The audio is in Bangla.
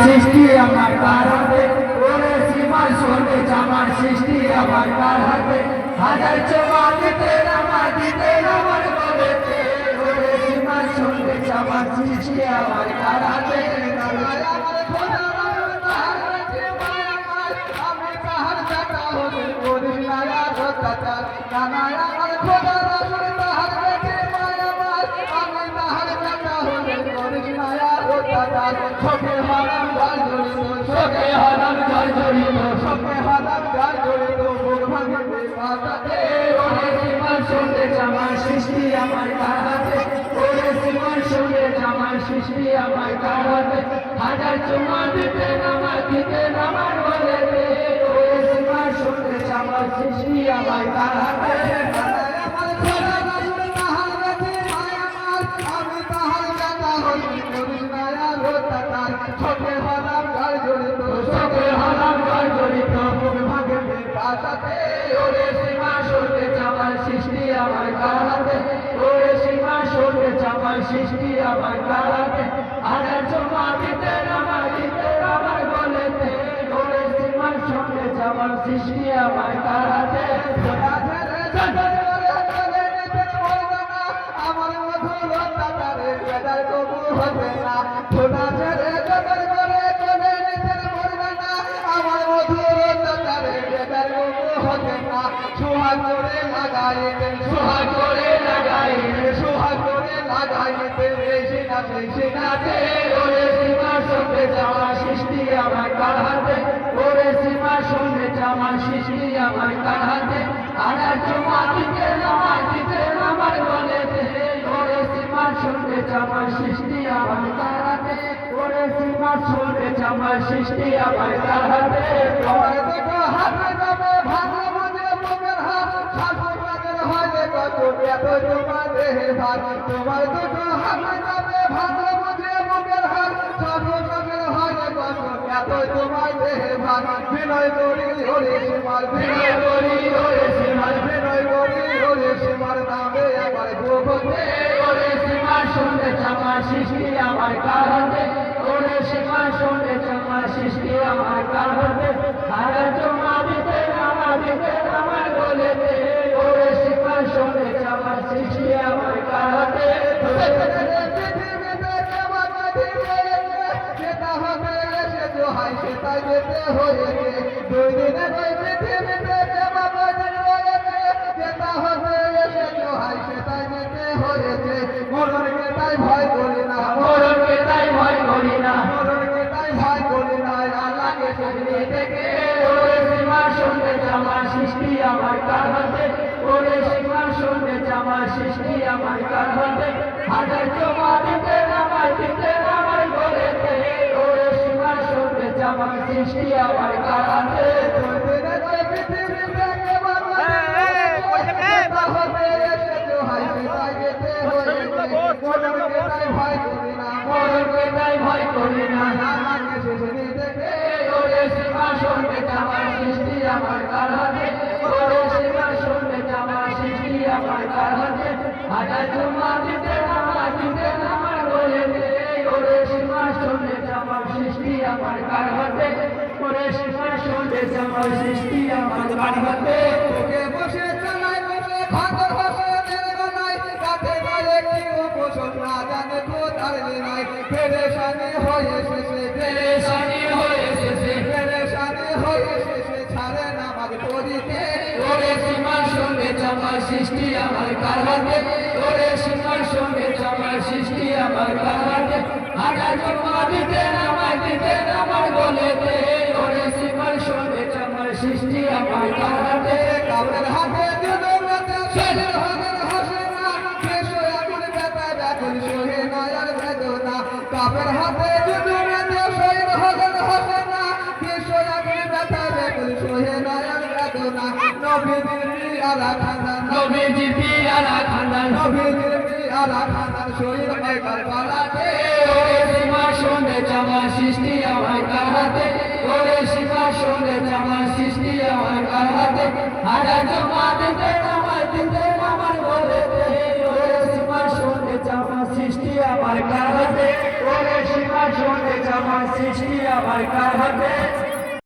সৃষ্টি আমার কার হাতে, ওরে সীমার সঙ্গে আমার সৃষ্টি আমার কার হাতে, হাজার চোমা দিতে আমার বলেতে, ওরে সীমার সঙ্গে আমার সৃষ্টি আমার কার হাতে। শোকে হারাম গাল জড়িত, শোকে হারাম গাল জড়িত, শোকে হারাম গাল জড়িত, বুক ভাঙিতে পাতাতে, ওরে সীমার সঙ্গে আমার সৃষ্টি আমার কার হাতে, ওরে সীমার সঙ্গে আমার সৃষ্টি আমার কার হাতে, হাজার চোমা দিতে আমার বলেতে, ওরে সীমার সঙ্গে আমার সৃষ্টি আমার কার হাতে। শোকে হারাম গাল জড়িত, শোকে হারাম গাল জড়িত, বুক ভাঙিতে পাতাতে, ওরে সীমার সঙ্গে আমার সৃষ্টি আমার কার হাতে, ওরে সীমার সঙ্গে আমার সৃষ্টি আমার কার হাতে, হাজার চোমা দিতে আমার বলেতে, ওরে সীমার সঙ্গে আমার সৃষ্টি আমার কার হাতে। আমার মধুর তারে বেদার কবু হবে না, ছোটা ছেড়ে জগৎ করে কোনে নিতেন মরবে না, আমার মধুর তারে বেদার কবু হবে না, সুহাগ করে লাগাইতেন, সোহাগ করে লাগাইতে, সুহাগ করে লাগাইতেন, বেশি না বেশি নাতে, ওরে সীমার সঙ্গে আমার সৃষ্টি আমার কার হাতে, ওরে সীমার সঙ্গে আমার সৃষ্টি আমার কার হাতে, হাজার চোমা দিতে আমার বলেতে, ওরে সীমার সঙ্গে আমার সৃষ্টি আমার কার হাতে, ওরে সীমার সঙ্গে আমার সৃষ্টি আমার কার হাতে। তোমার দেখো হাতে যাবে ভালো বুঝে বুকের হাত, শাশুড়াদের হয় কত এত তোমার দেহে ভাত, তোমার দুটো হাতে যাবে ভালো বুঝে বুকের হাত, শাশুড়াদের হয় কত এত তোমার দেহে ভাত, বিনয় করি হরে সীমার, বিনয় করি হরে সীমার, বিনয় করি হরে সীমার নামে আমার গোপনে, ওরে সীমার সঙ্গে আমার সৃষ্টি আমার কার হাতে, ওরে সীমার সঙ্গে আমার সৃষ্টি আমার কার হাতে, হাজার চোমা দিতে আমার বলেতে, ওরে সীমার সঙ্গে আমার সৃষ্টি আমার কার হাতে। পৃথিবীতে কেমন যেটা হবে সে তো হয় সেটাই যেতে হয়েছে, দুই দিনে ওই পৃথিবীতে কেমন রয়েছে, যেটা হবে সে তো হয় সেটাই যেতে হয়েছে, মরণকে তাই ভয় করি না, মরণকে তাই ভয় করি না, মরণকে তাই ভয় করি না, আল্লাহকে সেদিনে থেকে, ওরে সীমার সঙ্গে আমার সৃষ্টি আমার কার হাতে, ওরে সীমার সঙ্গে আমার সৃষ্টি আমার কার হাতে, হাজার চোমা দিতে আমার বলেতে, ওরে সীমার সঙ্গে আমার সৃষ্টি আমার কার হাতে। দুই দিনে ওই পৃথিবীতে কেমন যেটা হবে সে তো হয় সেটাই যেতে হয়েছে, মরণকে তাই ভয় করি না, মরণকে তাই ভয় করি না, আল্লাহকে সেদিনে থেকে, ওরে সীমার সঙ্গে আমার সৃষ্টি আমার কার হাতে, ওরে সীমার সঙ্গে আমার সৃষ্টি আমার কার হাতে, হাজার চোমা দিতে আমার বলেতে, ওরে সীমার সঙ্গে আমার সৃষ্টি আমার কার হাতে, ওরে সীমার সঙ্গে আমার সৃষ্টি আমার কার হাতে। তোকে বসে চালাই বসে ভাঙর বসে নাই, কাছে গায়ে কি উপোষণ না জানে কোথার নাই, পেরেশানি হয়ে শেষে, পেরেশানি হয়ে শেষে, পেরেশানি হয়ে শেষে ছাড়ে নামাজ পড়িতে, ওরে সীমার সঙ্গে আমার সৃষ্টি আমার কার হাতে, ওরে সীমার সঙ্গে আমার সৃষ্টি আমার কার হাতে, হাজার চোমা দিতে আমার বলেতে, ওরে সীমার সঙ্গে আমার সৃষ্টি আমার কার হাতে। কাউরের হাতে দিনের রাতে শরীর হবে হাসে না, বেশো আগুন ব্যথা ব্যাকুল সহে না আর বেদনা, কাপের হাতে দিনের রাতে শরীর হবে হাসে না, বেশো আগুন ব্যথা ব্যাকুল সহে না আর বেদনা, নবীজির পিয়ারা খানদান, নবীজি পিয়ারা খানদান, নবীজির পিয়ারা খানদান শহীদ হয় কারবালাতে, ওরে সীমার সঙ্গে আমার সৃষ্টি আমার কার হাতে, ওরে সীমার সঙ্গে আমার সৃষ্টি আমার কার হাতে, হাজার চোমা দিতে আমার বলেতে, ওরে সীমার সঙ্গে আমার সৃষ্টি আমার কার হাতে, ওরে সীমা শুনতে আমার সৃষ্টি আমার কার হাতে